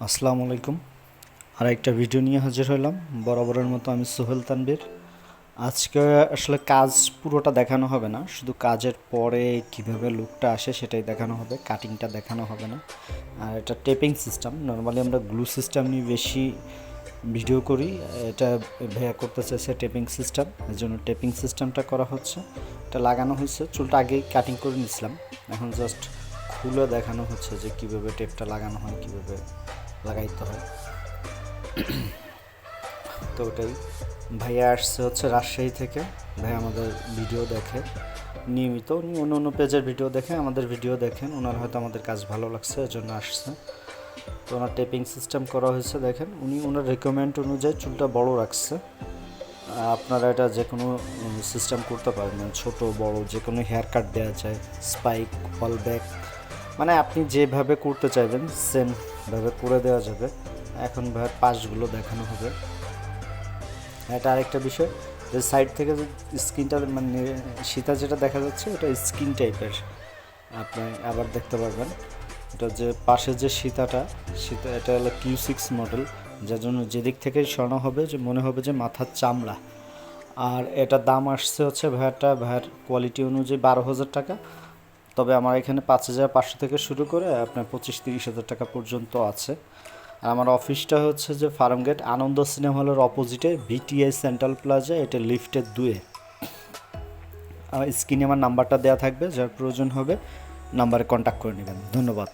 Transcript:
আসসালামু আলাইকুম। আর একটা ভিডিও নিয়ে হাজির হলাম। বরাবরের মতো আমি সোহেল তানভীর। আজকে আসলে কাজ পুরোটা দেখানো হবে না, শুধু কাজের পরে কিভাবে লুকটা আসে সেটাই দেখানো হবে, কাটিংটা দেখানো হবে না। আর এটা টেপিং সিস্টেম, নর্মালি আমরা গ্লু সিস্টেম নিয়ে বেশি ভিডিও করি। এটা ভাইয়া করতে চাইছে টেপিং সিস্টেম, এর জন্য টেপিং সিস্টেমটা করা হচ্ছে। এটা লাগানো হয়েছে, চুলটা আগেই কাটিং করে নিয়েছিলাম, এখন জাস্ট খুলে দেখানো হচ্ছে যে কীভাবে টেপটা লাগানো হয়, কীভাবে লাগাইতে হয়। তো ওটাই, ভাইয়া আসছে হচ্ছে রাজশাহী থেকে। ভাই আমাদের ভিডিও দেখে নিয়মিত, উনি অন্য অন্য পেজের ভিডিও দেখে, আমাদের ভিডিও দেখেন, ওনার হয়তো আমাদের কাজ ভালো লাগছে এজন্য আসছে। তো ওনার টেপিং সিস্টেম করা হয়েছে, দেখেন উনি ওনার রেকমেন্ড অনুযায়ী চুলটা বড় রাখছে। আপনারা এটা যে কোনো সিস্টেম করতে পারেন, ছোট বড় যে কোনো হেয়ার কাট দেওয়া যায়, স্পাইক, ফল ব্যাক, মানে আপনি যেভাবে করতে চাইবেন সেমভাবে করে দেওয়া যাবে। এখন ভাই পাশগুলো দেখানো হবে। এটা আরেকটা বিষয় যে সাইড থেকে যে স্কিনটা মানে সীতা যেটা দেখা যাচ্ছে ওটা স্কিন টাইপের, আপনি আবার দেখতে পারবেন। এটা যে পাশে যে সীতা এটা হলো Q6 মডেল, যার জন্য যেদিক থেকেই সরানো হবে যে মনে হবে যে মাথার চামড়া। আর এটা দাম আসছে হচ্ছে ভাইয়ার কোয়ালিটি অনুযায়ী 12,000 টাকা। তবে আমার এখানে 5,500 থেকে শুরু করে আপনার 25-30 হাজার টাকা পর্যন্ত আছে। আর আমার অফিসটা হচ্ছে যে ফার্মগেট আনন্দ সিনেমা হলের অপোজিটে VTI সেন্ট্রাল প্লাজা, এটা লিফটের 2-এ। স্ক্রিনে আমার নাম্বারটা দেওয়া থাকবে, যার প্রয়োজন হবে নাম্বারে কন্ট্যাক্ট করে নেবেন। ধন্যবাদ।